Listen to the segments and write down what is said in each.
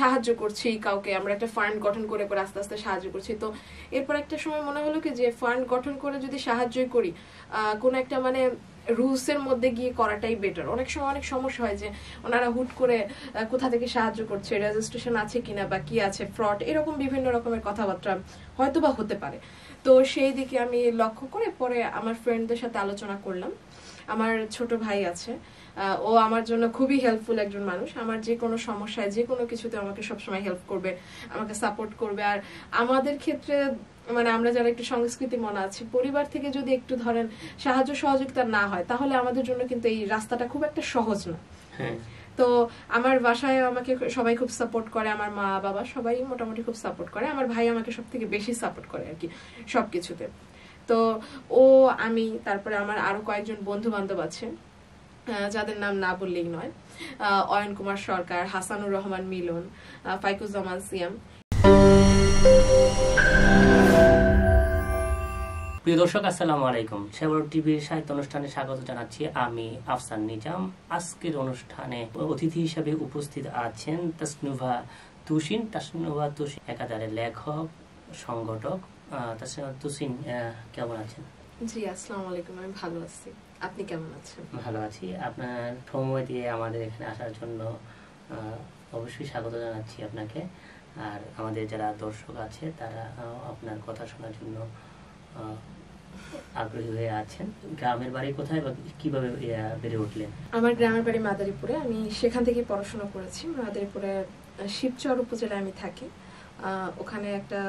সাহায্য করছি কাউকে, আমরা একটা ফান্ড গঠন করে করে আস্তে আস্তে সাহায্য করছি। তো এরপর একটা সময় মনে হলো কি যে ফান্ড গঠন করে যদি সাহায্যই করি, কোনো একটা মানে রুলস এর মধ্যে গিয়ে করাটাই বেটার। অনেক সময় অনেক সমস্যা হয় যে ওনারা হুট করে কোথা থেকে সাহায্য করছে, রেজিস্ট্রেশন আছে কিনা বা কি আছে, ফ্রড, এরকম বিভিন্ন রকমের কথাবার্তা হয়তো বা হতে পারে। তো সেই দিকে আমি লক্ষ্য করে পরে আমার ফ্রেন্ডদের সাথে আলোচনা করলাম। আমার ছোট ভাই আছে, ও আমার জন্য খুবই হেল্পফুল একজন মানুষ। আমার যে কোনো সমস্যায় যে কোনো কিছুতে আমাকে সবসময় হেল্প করবে, আমাকে সাপোর্ট করবে। আর আমাদের ক্ষেত্রে মানে আমরা যারা একটু সংস্কৃতি মনে আছি, পরিবার থেকে যদি একটু ধরেন সাহায্য সহযোগিতা না হয়, তাহলে আমাদের জন্য কিন্তু এই রাস্তাটা খুব একটা সহজ না। তো আমার বাসায় আমাকে সবাই খুব সাপোর্ট করে, আমার মা বাবা সবাই মোটামুটি খুব সাপোর্ট করে। আমার ভাই আমাকে সব থেকে বেশি সাপোর্ট করে আর কি সবকিছুতে। তো ও, আমি, তারপরে আমার আরো কয়েকজন বন্ধু বান্ধব আছে যাদের নাম না বললেই নয়, অয়ন কুমার সরকার, হাসানুর রহমান মিলন, ফাইকুজ্জামান সিয়াম। প্রিয় দর্শক, আসসালামু আলাইকুম। সেবর টিভির সাহিত্য অনুষ্ঠানে স্বাগত জানাচ্ছি আমি আফসান নিজাম। আজকের অনুষ্ঠানে অতিথি হিসেবে উপস্থিত আছেন তাসনুভা তুসিন। তাসনুভা তুসিন একাধারে লেখক, সংগঠক। তাসনুভা তুসিন কেমন আছেন? জি, আসসালামু আলাইকুম। আমি ভালো আছি, আপনি কেমন আছেন? ভালো আছি। আপনার সময় দিয়ে আমাদের এখানে আসার জন্য অবশ্যই স্বাগত জানাচ্ছি আপনাকে। আর আমাদের যারা দর্শক আছে তারা আপনার কথা শোনার জন্য আগ্রহী হয়ে আছেন। গ্রামের বাড়ি কোথায় বা কিভাবে বেড়ে উঠলেন? আমার গ্রামের বাড়ি মাদারীপুরে। আমি সেখান থেকে পড়াশোনা করেছি। মাদারীপুরে শিবচর উপজেলায় আমি থাকি। ওখানে একটা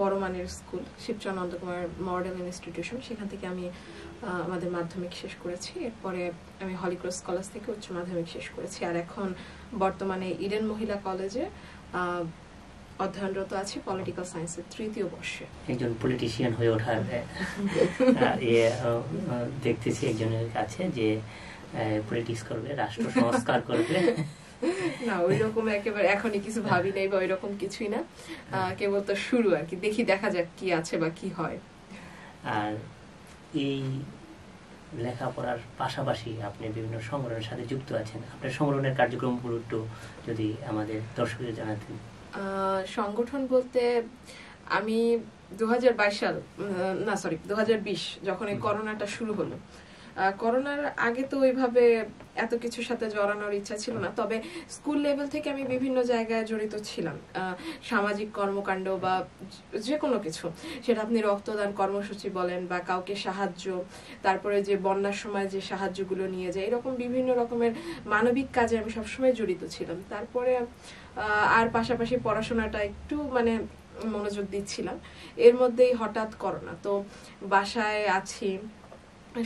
বড় মানের school, Shibchar Nandakumar model institution, সেখান থেকে আমি আমাদের মাধ্যমিক শেষ করেছি। এরপরে আমি হলিক্রস কলেজ থেকে উচ্চ মাধ্যমিক শেষ করেছি। আর এখন বর্তমানে ইডেন মহিলা কলেজে অধ্যয়নরত আছি পলিটিক্যাল সায়েন্সের 3য় বর্ষে। একজন পলিটিশিয়ান হয়ে ওঠার দেখতেছি একজনের কাছে যে পলিটিক্স করবে, রাষ্ট্র সংস্কার করবে। না, ওইরকম একেবারে এখনই কিছু ভাবি নাই বা ওইরকম কিছুই না, কেবল তো শুরু আর কি। দেখা যাক কি আছে বা কি হয়। আর এই লেখাপড়ার পাশাপাশি আপনি বিভিন্ন সংগঠনের সাথে যুক্ত আছেন। আপনার সংগঠনের কার্যক্রমগুলো একটু যদি আমাদের দর্শকদের জানাতেন। সংগঠন বলতে আমি 2020 যখন এই করোনাটা শুরু হলো, করোনার আগে তো ওইভাবে এত কিছুর সাথে জড়ানোর ইচ্ছা ছিল না। তবে স্কুল লেভেল থেকে আমি বিভিন্ন জায়গায় জড়িত ছিলাম, সামাজিক কর্মকাণ্ড বা যে কোনো কিছু, সেটা আপনি রক্তদান কর্মসূচি বলেন বা কাউকে সাহায্য, তারপরে যে বন্যার সময় যে সাহায্যগুলো নিয়ে যায়, এরকম বিভিন্ন রকমের মানবিক কাজে আমি সবসময় জড়িত ছিলাম। তারপরে আর পাশাপাশি পড়াশোনাটা একটু মানে মনোযোগ দিচ্ছিলাম। এর মধ্যেই হঠাৎ করোনা, তো বাসায় আছি,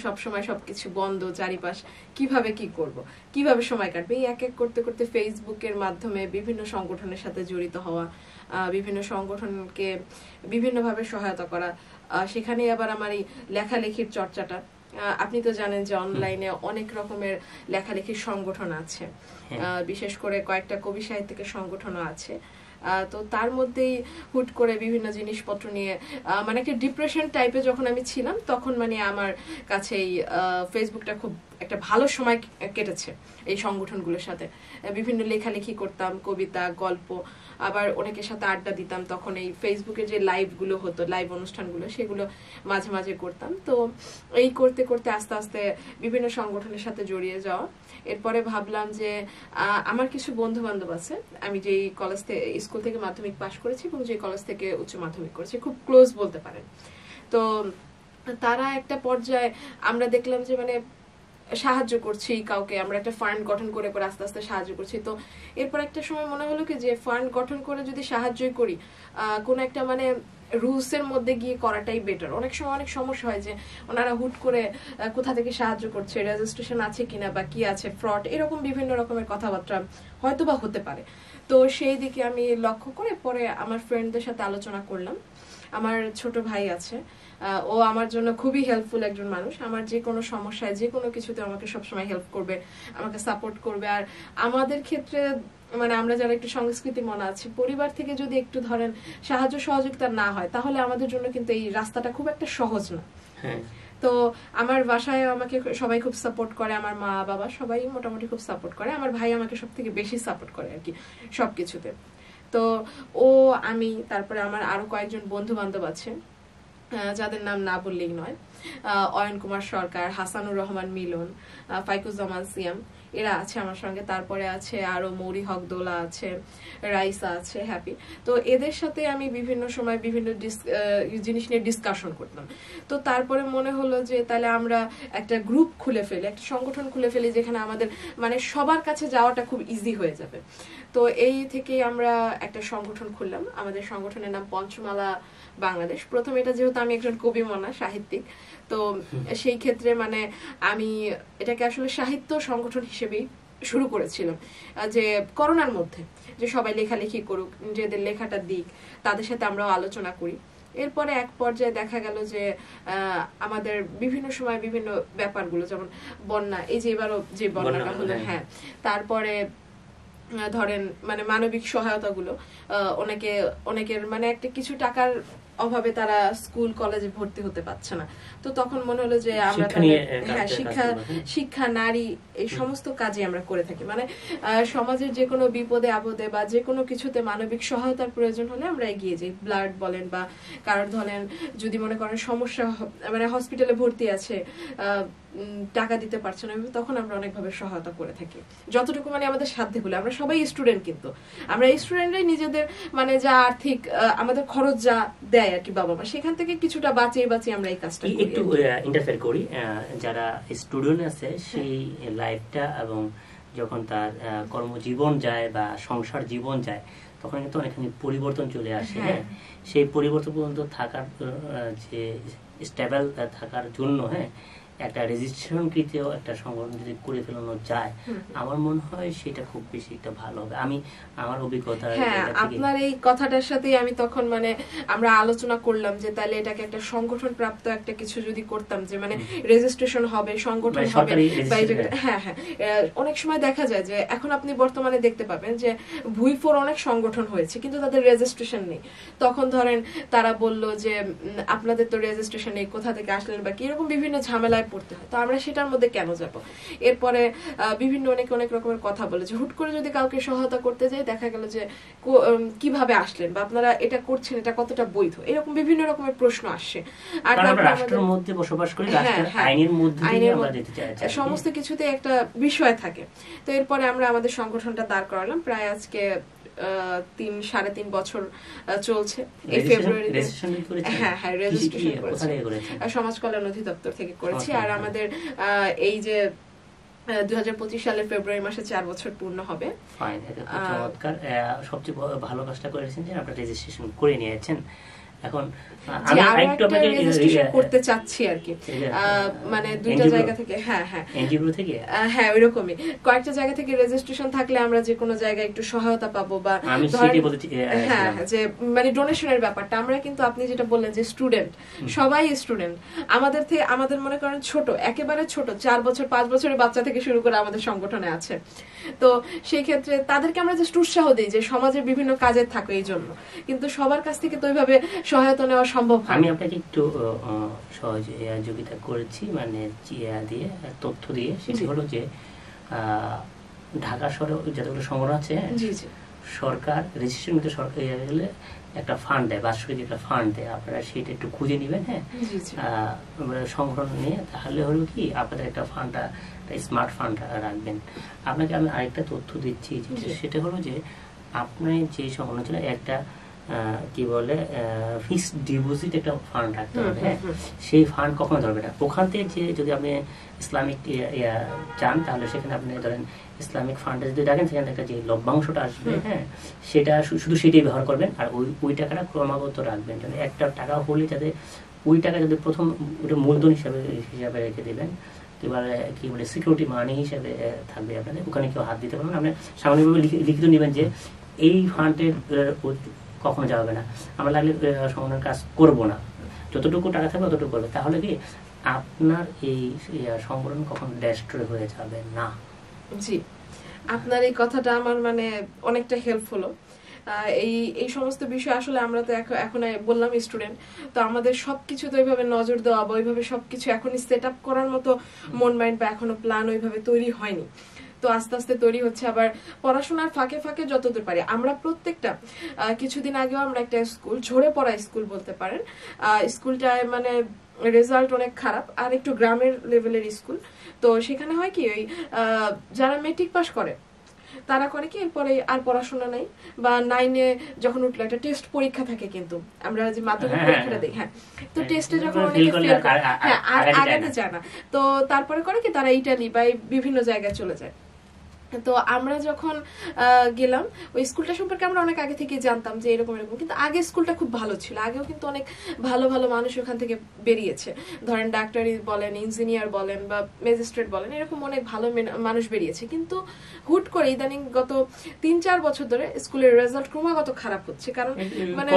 সবসময় সবকিছু বন্ধ, চারিপাশ, কিভাবে কি করব, কিভাবে সময় কাটবে, এই এক এক করতে করতে ফেসবুকের মাধ্যমে বিভিন্ন সংগঠনের সাথে জড়িত হওয়া, বিভিন্ন সংগঠনকে বিভিন্নভাবে সহায়তা করা, সেখানে আবার আমার এই লেখালেখির চর্চাটা। আপনি তো জানেন যে অনলাইনে অনেক রকমের লেখালেখির সংগঠন আছে, বিশেষ করে কয়েকটা কবি সাহিত্যিকের সংগঠনও আছে। তো তার মধ্যেই হুট করে বিভিন্ন জিনিসপত্র নিয়ে মানে একটা ডিপ্রেশন টাইপে যখন আমি ছিলাম, তখন মানে আমার কাছে এই ফেসবুকটা খুব একটা ভালো সময় কেটেছে। এই সংগঠনগুলোর সাথে বিভিন্ন লেখালেখি করতাম, কবিতা, গল্প, আবার অনেকের সাথে আড্ডা দিতাম। তখন এই ফেসবুকে যে লাইভগুলো হতো, লাইভ অনুষ্ঠানগুলো, সেগুলো মাঝে মাঝে করতাম। তো এই করতে করতে আস্তে আস্তে বিভিন্ন সংগঠনের সাথে জড়িয়ে যাওয়া। এরপরে ভাবলাম যে আমার কিছু বন্ধু বান্ধব আছে, আমি যেই কলেজ থেকে স্কুল থেকে মাধ্যমিক পাশ করেছি এবং যে কলেজ থেকে উচ্চ মাধ্যমিক করেছি, খুব ক্লোজ বলতে পারেন। তো তারা একটা পর্যায়ে আমরা দেখলাম যে মানে সাহায্য করছি কাউকে, আমরা একটা ফান্ড গঠন করে করে আস্তে আস্তে সাহায্য করছি। তো এরপর একটা সময় মনে হলো কি যে ফান্ড গঠন করে যদি সাহায্যই করি, কোন একটা মানে রুলস এর মধ্যে গিয়ে করাটাই বেটার। অনেক সময় অনেক সমস্যা হয় যে ওনারা হুট করে কোথা থেকে সাহায্য করছে, রেজিস্ট্রেশন আছে কিনা বা কি আছে, ফ্রড, এরকম বিভিন্ন রকমের কথাবার্তা হয়তো বা হতে পারে। তো সেই দিকে আমি লক্ষ্য করে পরে আমার ফ্রেন্ডদের সাথে আলোচনা করলাম। আমার ছোট ভাই আছে, ও আমার জন্য খুবই হেল্পফুল একজন মানুষ। আমার যে কোনো সমস্যায় যে কোনো কিছুতে আমাকে সবসময় হেল্প করবে, আমাকে সাপোর্ট করবে। আর আমাদের ক্ষেত্রে মানে আমরা যারা একটু সংস্কৃতি মনে আছি, পরিবার থেকে যদি একটু ধরেন সাহায্য সহযোগিতা না হয়, তাহলে আমাদের জন্য কিন্তু এই রাস্তাটা খুব একটা সহজ না। তো আমার বাসায় আমাকে সবাই খুব সাপোর্ট করে, আমার মা বাবা সবাই মোটামুটি খুব সাপোর্ট করে, আমার ভাই আমাকে সব থেকে বেশি সাপোর্ট করে আর কি সবকিছুতে। তো ও, আমি, তারপরে আমার আরো কয়েকজন বন্ধু বান্ধব আছে যাদের নাম না বললেই নয়, অয়ন কুমার সরকার, হাসানুর রহমান মিলন, ফাইকুজ্জামান সিয়াম, এরা আছে আমার সঙ্গে। তারপরে আছে আরো মৌরি হক দোলা আছে, রাইসা আছে, হ্যাপি। তো এদের সাথে আমি বিভিন্ন সময় বিভিন্ন জিনিস নিয়ে ডিসকাশন করতাম। তো তারপরে মনে হলো যে তাহলে আমরা একটা গ্রুপ খুলে ফেলি, একটা সংগঠন খুলে ফেলি, যেখানে আমাদের মানে সবার কাছে যাওয়াটা খুব ইজি হয়ে যাবে। তো এই থেকে আমরা একটা সংগঠন খুললাম। আমাদের সংগঠনের নাম পঞ্চমালা বাংলাদেশ। প্রথমে এটা যেহেতু আমি একজন কবিমনা, সাহিত্যিক, তো সেই ক্ষেত্রে মানে আমি এটাকে আসলে সাহিত্য সংগঠন হিসেবেই শুরু করেছিলাম, যে করোনার মধ্যে যে সবাই লেখালেখি করুক, নিজেদের লেখাটা দিক, তাদের সাথে আমরাও আলোচনা করি। এরপরে এক পর্যায়ে দেখা গেল যে আমাদের বিভিন্ন সময় বিভিন্ন ব্যাপারগুলো, যেমন বন্যা, এই যে এবারও যে বন্যাটা হলো, হ্যাঁ, তারপরে ধরেন মানে মানবিক সহায়তাগুলো, অনেকের মানে একটা কিছু টাকার অভাবে তারা স্কুল কলেজে ভর্তি হতে পারছে না। তো তখন মনে হলো যে আমরা হ্যাঁ শিক্ষা, নারী, এই সমস্ত কাজে আমরা করে থাকি। মানে সমাজের যে কোনো বিপদে আপদে বা যে কোনো কিছুতে মানবিক সহায়তার প্রয়োজন হলে আমরা এগিয়ে যাই। ব্লাড বলেন বা কারোর ধরেন যদি মনে করেন সমস্যা, মানে হসপিটালে ভর্তি আছে, টাকা দিতে পারছে না, তখন আমরা অনেকভাবে সহায়তা করে থাকি যতটুকু মানে আমাদের সাধ্যে হলে। আমরা সবাই স্টুডেন্ট, কিন্তু আমরা স্টুডেন্টরাই নিজেদের মানে যা আর্থিক আমাদের খরচ যা দেয় আর কি বাবা মা, সেখান থেকে কিছুটা বাঁচিয়ে আমরা এই কাজটা করি। একটু ইন্টারফেয়ার করি, যারা স্টুডেন্ট আছে সেই লাইফটা এবং যখন তার কর্মজীবন যায় বা সংসার জীবন যায়, তখন কিন্তু অনেকখানি পরিবর্তন চলে আসে। হ্যাঁ, সেই পরিবর্তন পর্যন্ত থাকার যে স্টেবল থাকার জন্য একটা রেজিস্ট্রেশনকৃত একটা সংগঠন যদি করে ফেলানো যায়, আমার মনে হয় সেটা খুব বেশি একটা ভালো হবে। আমি আমার অভিজ্ঞতা, আপনার এই কথাটার সাথে আমি তখন মানে আমরা আলোচনা করলাম যে তাহলে এটাকে একটা সংগঠন প্রাপ্ত একটা কিছু যদি করতাম, যে মানে রেজিস্ট্রেশন হবে, সংগঠন হবে। হ্যাঁ, অনেক সময় দেখা যায় যে এখন আপনি বর্তমানে দেখতে পাবেন যে ভুইফোর অনেক সংগঠন হয়েছে কিন্তু তাদের রেজিস্ট্রেশন নেই। তখন ধরেন তারা বলল যে আপনাদের তো রেজিস্ট্রেশন নেই, কোথা থেকে আসলেন বা কি, এরকম বিভিন্ন ঝামেলায় পড়তে হয়। তো আমরা সেটার মধ্যে কেন যাব? এরপরে বিভিন্ন অনেক রকমের কথা বলে যে হুট করে যদি কাউকে সহায়তা করতে যাই, দেখা গেল যে কিভাবে আসলেন বা আপনারা এটা করছেন, এটা কতটা বৈধ, এরকম বিভিন্ন রকমের প্রশ্ন আসছে। আর রাষ্ট্রের মধ্যে বসবাস করি, রাষ্ট্রের আইনের মধ্যে আমরা যেতে চাই, সমস্ত কিছুতে একটা বিষয় থাকে। তো এরপরে আমরা আমাদের সংগঠনটা দাঁড় করালাম, প্রায় আজকে 3-3.5 বছর চলছে। এই ফেব্রুয়ারি রেজিস্ট্রেশন করেছি, সমাজ কল্যাণ অধিদপ্তর থেকে করেছি। আর আমাদের এই যে 2025 সালের ফেব্রুয়ারি মাসে 4 বছর পূর্ণ হবে। সবচেয়ে ভালো কাজটা করেছেন যে আপনারা রেজিস্ট্রেশন করে নিয়েছেন। এখন করতে চাচ্ছি আর কি, মানে দুইটা জায়গা থেকে, হ্যাঁ ওইরকমই কয়েকটা জায়গা থেকে রেজিস্ট্রেশন থাকলে আমরা যে কোনো জায়গায় একটু সহায়তা পাবো বা হ্যাঁ যে মানে ডোনেশনের ব্যাপারটা। আমরা কিন্তু আপনি যেটা বললেন যে স্টুডেন্ট, সবাই স্টুডেন্ট, আমাদের মনে করেন ছোট, একেবারে ছোট 4 বছর 5 বছরের বাচ্চা থেকে শুরু করে আমাদের সংগঠনে আছে। তো সেই ক্ষেত্রে তাদেরকে আমরা জাস্ট উৎসাহ দিই যে সমাজের বিভিন্ন কাজে থাকে এই জন্য, কিন্তু সবার কাছ থেকে তো ওইভাবে সহায়তা নেওয়া সম্ভব হয়। আমি আপনাকে একটু সহযোগিতা করেছি, মানে দিয়ে তথ্য দিয়ে। সেটি হলো যে ঢাকা শহরে যতগুলো সংগঠন আছে, সরকার রেজিস্ট্রেশন সরকার গেলে একটা ফান্ড দেয়, বার্ষিক একটা ফান্ড দেয়, আপনারা সেটা একটু খুঁজে নেবেন। হ্যাঁ, সংগঠন নিয়ে, তাহলে হলো কি আপনাদের একটা ফান্ডটা স্মার্ট ফান্ড রাখবেন। আপনাকে আমি আরেকটা তথ্য দিচ্ছি, সেটা হলো যে আপনি যে সংগঠন ছিল একটা কি বলে ফিক্সড ডিপোজিট একটা ফান্ড রাখতে হবে। হ্যাঁ, সেই ফান্ড কখনো ধরবে না। ওখান থেকে যে যদি আপনি ইসলামিক চান, তাহলে সেখানে আপনি ধরেন ইসলামিক ফান্ডে যদি রাখেন, সেখানে একটা যে লভ্যাংশটা আসবে, হ্যাঁ, সেটা শুধু সেটাই ব্যবহার করবেন। আর ওই টাকাটা ক্রমাগত রাখবেন, যাতে একটা টাকা হলে যাতে ওই টাকা যদি প্রথম ওটা মূলধন হিসাবে রেখে দেবেন, এবারে কি বলে সিকিউরিটি মানি হিসাবে থাকবে আপনাদের। ওখানে কেউ হাত দিতে পারবেন। আপনি সামান্যভাবে লিখিত নেবেন যে এই ফান্ডের কখনো যাবে না, আমরা লাগলে সংগঠনের কাজ করবো না, যতটুকু টাকা থাকবে ততটুকু করবে। তাহলে কি আপনার এই সংগঠন কখনো ডেস্ট্রয় হয়ে যাবে না। জি, আপনার এই কথাটা আমার মানে অনেকটা হেল্প হলো। এই এই সমস্ত বিষয় আসলে আমরা তো এখন বললাম স্টুডেন্ট, তো আমাদের সবকিছু তো ওইভাবে নজর দেওয়া বা ওইভাবে সবকিছু এখনই সেট আপ করার মতো মন মাইন্ড বা এখনো প্ল্যান ওইভাবে তৈরি হয়নি। তো আস্তে আস্তে তৈরি হচ্ছে। আবার পড়াশোনার ফাঁকে ফাঁকে যতদূর পারি আমরা প্রত্যেকটা, কিছুদিন আগেও আমরা একটা স্কুল, ঝরে পড়া স্কুল বলতে পারেন, স্কুলটায় মানে রেজাল্ট অনেক খারাপ, আর একটু গ্রামের লেভেলের স্কুল। তো সেখানে হয় কি, ওই যারা মেট্রিক পাস করে তারা করে কি এরপরে আর পড়াশোনা নাই, বা 9-এ যখন উঠলো একটা টেস্ট পরীক্ষা থাকে, কিন্তু আমরা যে মাধ্যমিক পরীক্ষাটা দিই, হ্যাঁ, তো টেস্টে যখন অনেকে ফেল করে, হ্যাঁ, আর আগাতে চায় না, তো তারপরে করে কি তারা ইটালি বা বিভিন্ন জায়গায় চলে যায়। তো আমরা যখন গেলাম ওই স্কুলটা সম্পর্কে আমরা অনেক আগে থেকে জানতাম যে এরকম এরকম, কিন্তু আগে স্কুলটা খুব ভালো ছিল, আগেও কিন্তু অনেক ভালো ভালো মানুষ ওখান থেকে বেরিয়েছে, ধরেন ডাক্তারি বলেন, ইঞ্জিনিয়ার বলেন বা ম্যাজিস্ট্রেট বলেন, এরকম অনেক ভালো মানুষ বেরিয়েছে। কিন্তু হুট করে ইদানিং গত 3-4 বছর ধরে স্কুলের রেজাল্ট ক্রমাগত খারাপ হচ্ছে, কারণ মানে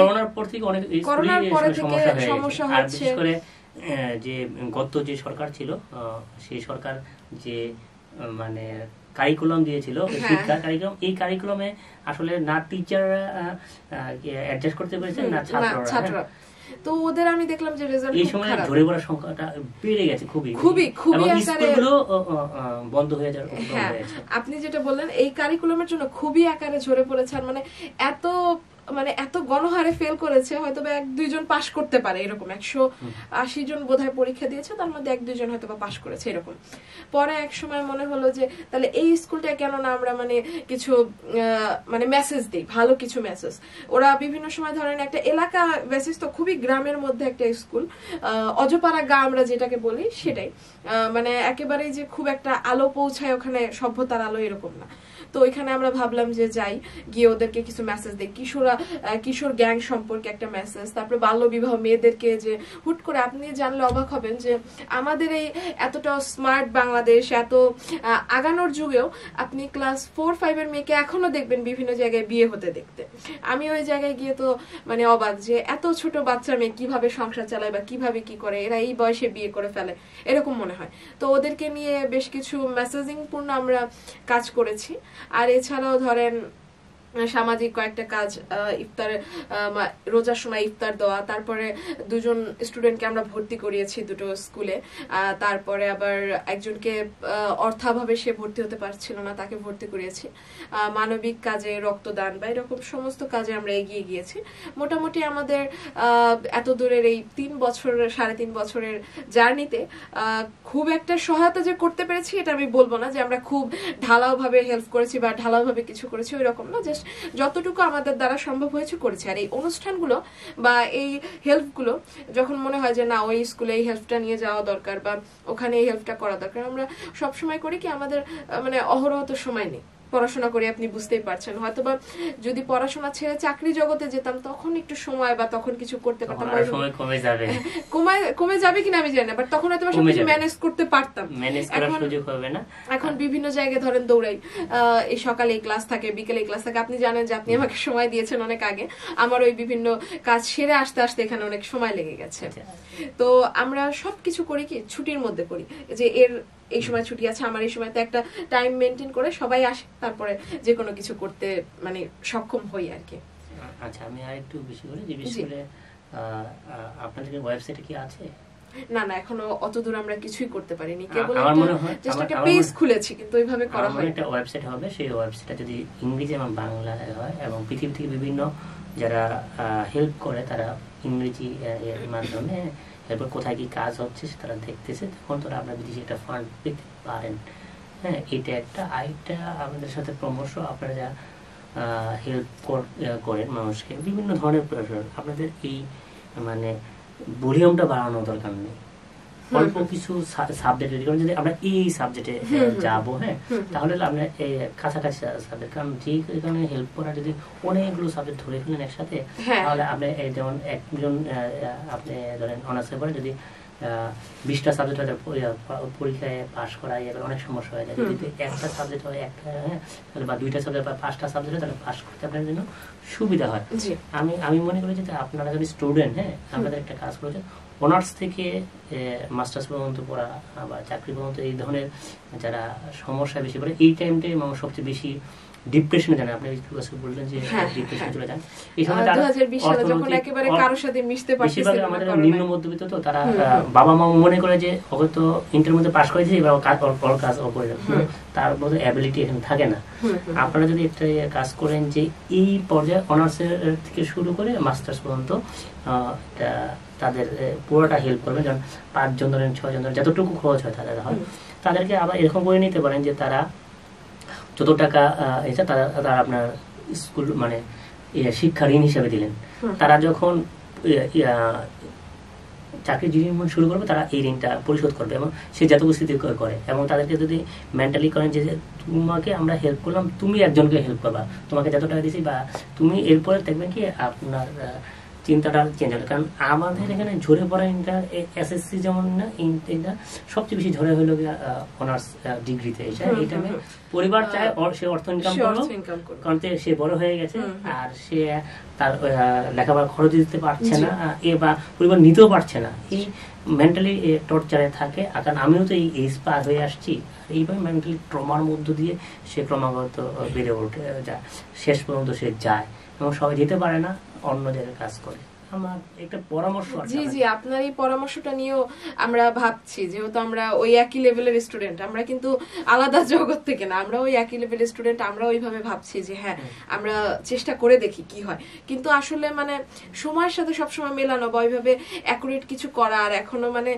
করোনার পরে থেকে সমস্যা হচ্ছে। যে গত যে সরকার ছিল, সেই সরকার যে মানে কারিকুলাম দিয়েছিল, শিক্ষা কারিকুলাম, এই কারিকুলামে আসলে না টিচাররা অ্যাডজাস্ট করতে পেরেছে না ছাত্ররা। তো ওদের আমি দেখলাম যে রেজাল্ট এই সময় ঝরে পড়ার সংখ্যাটা বেড়ে গেছে খুবই স্কুলগুলো বন্ধ হয়ে যাওয়ার। হ্যাঁ, আপনি যেটা বললেন এই কারিকুলামের জন্য খুবই আকারে ঝরে পড়েছে, আর মানে এত গণহারে ফেল করেছে, হয়তো বা 1-2 জন পাশ করতে পারে, এরকম 180 জন বোধহয় পরীক্ষা দিয়েছে, তার মধ্যে 1-2 জন হয়তো বা পাশ করেছে এরকম। পরে এক সময় মনে হলো যে তাহলে এই স্কুলটা কেন না আমরা মানে কিছু মানে মেসেজ দিই, ভালো কিছু মেসেজ। ওরা বিভিন্ন সময় ধরেন একটা এলাকা বেসিস, তো খুবই গ্রামের মধ্যে একটা স্কুল, অজপাড়া গা আমরা যেটাকে বলি সেটাই, মানে একেবারেই যে খুব একটা আলো পৌঁছায় ওখানে, সভ্যতার আলো, এরকম না। তো ওইখানে আমরা ভাবলাম যে যাই, গিয়ে ওদেরকে কিছু মেসেজ দিই, কিশোর গ্যাং সম্পর্কে একটা মেসেজ, তারপরে বাল্য বিবাহ, মেয়েদেরকে যে হুট করে আপনি জানলে অবাক হবেন যে আমাদের এই এতটা স্মার্ট বাংলাদেশ, এত আগানোর যুগেও আপনি ক্লাস 4-5 এর মেয়েকে এখনো দেখবেন বিভিন্ন জায়গায় বিয়ে হতে দেখতে। আমি ওই জায়গায় গিয়ে তো মানে অবাক যে এত ছোট বাচ্চা মেয়ে কিভাবে সংসার চালায় বা কিভাবে কি করে, এরা এই বয়সে বিয়ে করে ফেলে, এরকম মনে হয়। তো ওদেরকে নিয়ে বেশ কিছু মেসেজিং পূর্ণ আমরা কাজ করেছি। আর এছাড়াও ধরেন সামাজিক কয়েকটা কাজ, ইফতার, রোজার সময় ইফতার দেওয়া, তারপরে 2 জন স্টুডেন্টকে আমরা ভর্তি করিয়েছি 2টো স্কুলে, তারপরে আবার একজনকে অর্থাভাবে সে ভর্তি হতে পারছিল না, তাকে ভর্তি করিয়েছি। মানবিক কাজে, রক্তদান বা এরকম সমস্ত কাজে আমরা এগিয়ে গিয়েছি। মোটামুটি আমাদের এত দূরের এই 3.5 বছরের জার্নিতে খুব একটা সহায়তা যে করতে পেরেছি এটা আমি বলবো না যে আমরা খুব ঢালাও ভাবে হেল্প করেছি বা ঢালাও ভাবে কিছু করেছি, ওই রকম না, যতটুকু আমাদের দ্বারা সম্ভব হয়েছে করেছে। আর এই অনুষ্ঠানগুলো বা এই হেল্পগুলো যখন মনে হয় যে না ওই স্কুলে এই হেল্পটা নিয়ে যাওয়া দরকার বা ওখানে এই হেল্পটা করা দরকার, আমরা সবসময় করি কি, আমাদের মানে অহরহ তো সময় নেই, পড়াশোনা করি, আপনি বুঝতেই পারছেন। হয়তোবা যদি পড়াশোনা ছেড়ে চাকরি জগতে যেতাম তখন একটু সময় বা তখন কিছু করতে পারতাম, সময় কমে যাবে কিনা আমি জানি না, বাট তখন হয়তো সবকিছু ম্যানেজ করতে পারতাম। এখন বিভিন্ন জায়গায় ধরেন দৌড়াই, এই সকালে এই ক্লাস থাকে, বিকেলে এই ক্লাস থাকে, আপনি জানেন যে আপনি আমাকে সময় দিয়েছেন অনেক আগে, আমার ওই বিভিন্ন কাজ সেরে আসতে আসতে এখানে অনেক সময় লেগে গেছে। তো আমরা সবকিছু করি কি ছুটির মধ্যে করি, যে এই সময় ছুটি আছে আমার, এই সময় তো একটা টাইম মেনটেন করে সবাই আসে, তারপরে যে কোনো কিছু করতে মানে সক্ষম হই আর কি। আচ্ছা, আমি আরেকটু বেশি বলি যে বিষয়ে আপনাদের ওয়েবসাইটে কি আছে? না, এখনো অত দূর আমরা কিছুই করতে পারিনি, কেবল জাস্ট একটা পেজ খুলেছি, কিন্তু ওইভাবে করা হয়। একটা ওয়েবসাইট হবে, সেই ওয়েবসাইটটা যদি ইংরেজি এবং বাংলায় হয় এবং পৃথিবী থেকে বিভিন্ন যারা হেল্প করে তারা ইংরেজি এর মাধ্যমে এরপর কোথায় কি কাজ হচ্ছে তারা দেখতেছে, তখন তোরা আপনার বিদেশি একটা ফান্ড পেতে পারেন। হ্যাঁ, এটা একটা আরেকটা আমাদের সাথে পরামর্শ, আপনারা যা হেল্প করেন মানুষকে বিভিন্ন ধরনের প্রয়োজন, আপনাদের এই মানে ভলিউমটা বাড়ানো দরকার নেই, অল্প কিছু সাবজেক্ট রেডি করেন। যদি আমরা এই সাবজেক্টে যাবো, হ্যাঁ, তাহলে আমরা এই কাছাকাছি সাবজেক্ট, কারণ যেখানে হেল্প করা যদি অনেকগুলো সাবজেক্ট ধরে ফেলেন একসাথে, তাহলে আপনি যেমন একজন আপনি ধরেন অনার্স পেপারে যদি 20টা সাবজেক্ট হয় পরীক্ষায় পাশ করাই এবার অনেক সমস্যা হয়ে যায়। যদি একটা সাবজেক্ট হয় একটা, হ্যাঁ, তাহলে বা 2টা সাবজেক্ট বা 5টা সাবজেক্ট হয়, তাহলে পাশ করতে আপনার জন্য সুবিধা হয়। আমি মনে করি যে আপনারা যদি স্টুডেন্ট, হ্যাঁ, আপনাদের একটা কাজ করেছেন অনার্স থেকে মাস্টার্স পর্যন্ত পড়া বা চাকরি পর্যন্ত, এই ধরনের যারা সমস্যা বেশি পড়ে এই টাইমটাই মানুষ সবচেয়ে বেশি ডিপ্রেশনে যান, আপনি বললেন যে ডিপ্রেশনে চলে যান। এই সময় 2020 সালে যখন একেবারে কারোর সাথে মিশতে পারতেছিল না, আমাদের নিম্ন মধ্যবিত্ত, তো তারা বাবা মা মনে করে যে হয়তো ইন্টার মধ্যে পাস করেছে এবার কাজ করে, তার মধ্যে অ্যাবিলিটি এখানে থাকে না। আপনারা যদি একটা কাজ করেন যে এই পর্যায়ে অনার্সের থেকে শুরু করে মাস্টার্স পর্যন্ত তাদের পুরোটা হেল্প করবেন, যেমন 5 জন ধরেন 6 জন ধরেন যতটুকু খরচ হয় তাদেরকে আবার এরকম করে নিতে পারেন যে তারা যত টাকা এসে তারা আপনার স্কুল মানে শিক্ষা ঋণ হিসেবে দিলেন, তারা যখন চাকরি জীবন শুরু করবে তারা এই ঋণটা পরিশোধ করবে এবং সে যত উপস্থিতি করে, এবং তাদেরকে যদি মেন্টালি করেন যে তোমাকে আমরা হেল্প করলাম, তুমি একজনকে হেল্প করবা, তোমাকে যত টাকা দিয়েছি, বা তুমি এরপরে দেখবেন কি আপনার চিন্তাটা চেঞ্জ হবে। কারণ আমাদের এখানে ঝরে পড়া ইন্টার এসএসসি যেমন না, ইন্টার সবচেয়ে বেশি ঝরে হইল অনার্স ডিগ্রিতে এসে। এই টাইমে পরিবার চায় সে অর্থ ইনকাম করলো, কারণ সে বড় হয়ে গেছে আর সে তার লেখাপড়া খরচ দিতে পারছে না, বা পরিবার নিতেও পারছে না, এই মেন্টালি টর্চারে থাকে। কারণ আমিও তো এই এজ পার হয়ে আসছি, এইভাবে মেন্টালি ট্রমার মধ্য দিয়ে সে ক্রমাগত বেড়ে ওঠে যায়, শেষ পর্যন্ত সে যায় এবং সবাই যেতে পারে না, অন্য জায়গায় কাজ করে। আমার একটা পরামর্শ আছে। জি জি, আপনার এই পরামর্শটা নিয়েও আমরা ভাবছি, যেহেতু আমরা ওই একই লেভেলের স্টুডেন্ট, আমরা কিন্তু আলাদা জগৎ থেকে না, আমরা ওই একই লেভেলের স্টুডেন্ট, আমরা ওইভাবে ভাবছি যে হ্যাঁ আমরা চেষ্টা করে দেখি কি হয়। কিন্তু আসলে মানে সময়ের সাথে সবসময় মেলানো বা ওইভাবে অ্যাকুরেট কিছু করা আর এখনো মানে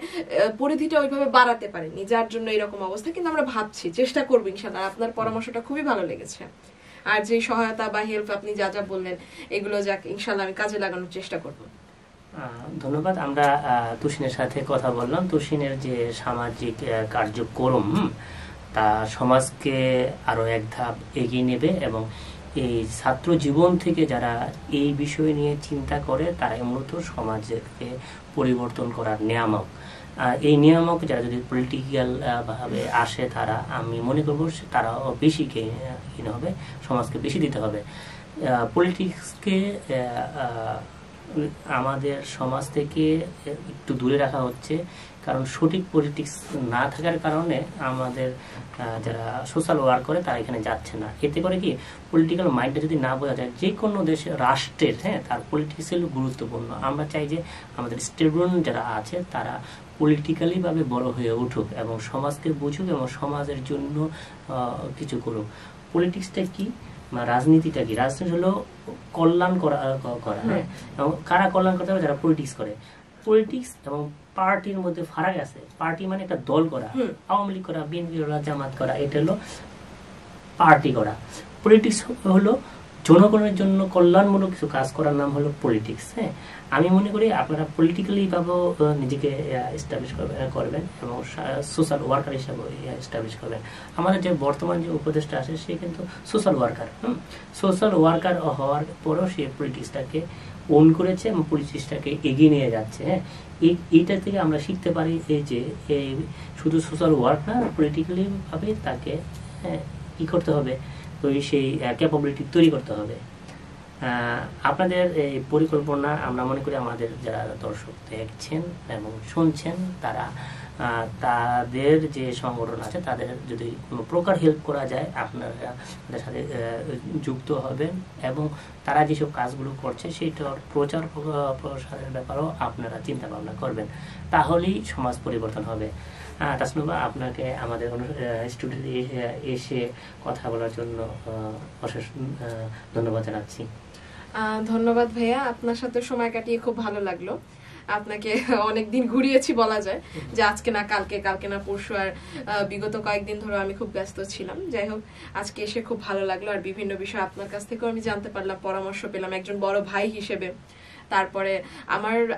পরিধিটা ওইভাবে বাড়াতে পারিনি, যার জন্য এরকম অবস্থা। কিন্তু আমরা ভাবছি, চেষ্টা করবো ইনশাআল্লাহ। আপনার পরামর্শটা খুবই ভালো লেগেছে, আর যে সহায়তা বা হেল্প আপনি যা যা বললেন এগুলো যাক ইনশাআল্লাহ আমি কাজে লাগানোর চেষ্টা করব। ধন্যবাদ। আমরা তুষিনের সাথে কথা বললাম, তুষিনের যে সামাজিক কার্যক্রম তা সমাজকে আরো এক ধাপ এগিয়ে নেবে, এবং এই ছাত্র জীবন থেকে যারা এই বিষয় নিয়ে চিন্তা করে তারাই মূলত সমাজকে পরিবর্তন করার নিয়ামক। এই নিয়ামক যারা যদি পলিটিক্যাল ভাবে আসে, তারা আমি মনে করবো তারা বেশি কিনে হবে, সমাজকে বেশি দিতে হবে। পলিটিক্সকে আমাদের সমাজ থেকে একটু দূরে রাখা হচ্ছে, কারণ সঠিক পলিটিক্স না থাকার কারণে আমাদের যারা সোশ্যাল ওয়ার্ক করে তারা এখানে যাচ্ছে না। এতে করে কি পলিটিক্যাল মাইন্ডটা যদি না বোঝা যায়, যে কোনো দেশের রাষ্ট্রের তার পলিটিক্স গুরুত্বপূর্ণ। আমরা চাই যে আমাদের স্টুডেন্ট যারা আছে তারা পলিটিক্যালি ভাবে বড় হয়ে উঠুক এবং সমাজকে বুঝুক এবং সমাজের জন্য কিছু করুক। পলিটিক্সটা কি, রাজনীতিটা কি? রাজনীতি হলো কল্যাণ করা, এবং কারা কল্যাণ করতে হবে? যারা পলিটিক্স করে। পলিটিক্স এবং পার্টির মধ্যে ফারাক আছে। পার্টি মানে একটা দল করা, আওয়ামী লীগ করা, বিএনপি করা, জামাত করা, এটা হলো পার্টি করা। পলিটিক্স হলো জনগণের জন্য কল্যাণমূলক কিছু কাজ করার নাম হলো পলিটিক্স। আমি মনে করি আপনারা পলিটিক্যালি ভাবেও নিজেকে এস্টাবলিশ করবেন এবং সোশ্যাল ওয়ার্কার হিসাবে এস্টাবলিশ করবেন। আমাদের যে বর্তমান যে উপদেষ্টা আছে সে কিন্তু সোশ্যাল ওয়ার্কার। সোশ্যাল ওয়ার্কার হওয়ার পরেও সে পলিটিক্সটাকে ওন করেছে এবং পলিটিক্সটাকে এগিয়ে নিয়ে যাচ্ছে। এইটা থেকে আমরা শিখতে পারি যে শুধু সোশ্যাল ওয়ার্ক না, পলিটিক্যালি ভাবে তাকে কি করতে হবে, সেই ক্যাপাবিলিটি তৈরি করতে হবে। আপনাদের এই পরিকল্পনা আমরা মনে করি আমাদের যারা দর্শক দেখছেন এবং শুনছেন তারা তাদের যে সংগঠন আছে তাদের যদি কোনো প্রকার হেল্প করা যায় আপনারা তাদের সাথে যুক্ত হবেন এবং তারা যেসব কাজগুলো করছে সেইটার প্রচার প্রসারের ব্যাপারেও আপনারা চিন্তা ভাবনা করবেন, তাহলেই সমাজ পরিবর্তন হবে। তাসনুভা, আপনাকে আমাদের স্টুডিওতে এসে কথা বলার জন্য অশেষ ধন্যবাদ জানাচ্ছি। ধন্যবাদ ভাইয়া, আপনার সাথে সময় কাটিয়ে খুব ভালো লাগলো। আপনাকে অনেকদিন ঘুরিয়েছি বলা যায়, যে আজকে না কালকে, কালকে না পরশু, আর বিগত কয়েকদিন ধরে আমি খুব ব্যস্ত ছিলাম। যাই হোক, আজকে এসে খুব ভালো লাগলো, আর বিভিন্ন বিষয় আপনার কাছ থেকেও আমি জানতে পারলাম, পরামর্শ পেলাম একজন বড় ভাই হিসেবে। তারপরে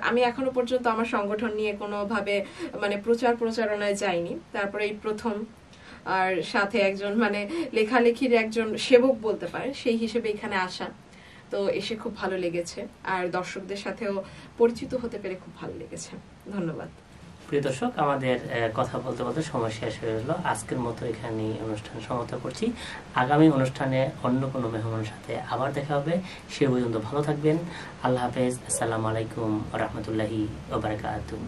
আমি এখনো পর্যন্ত আমার সংগঠন নিয়ে কোনোভাবে মানে প্রচারণায় যাইনি, তারপরে এই প্রথম, আর সাথে একজন মানে লেখালেখির একজন সেবক বলতে পারেন সেই হিসেবে এখানে আসা। তো এসে খুব ভালো লেগেছে, আর দর্শকদের সাথেও পরিচিত হতে পেরে খুব ভালো লেগেছে। ধন্যবাদ। প্রিয় দর্শক, আমাদের কথা বলতে বলতে সময় শেষ হয়ে গেল। আজকের মতো এখানে অনুষ্ঠান সমাপ্ত করছি। আগামী অনুষ্ঠানে অন্য কোনো মেহমানের সাথে আবার দেখা হবে। সে পর্যন্ত ভালো থাকবেন। আল্লাহ হাফেজ। আসসালামু আলাইকুম ওয়া রাহমাতুল্লাহি ওয়া বারাকাতুহু।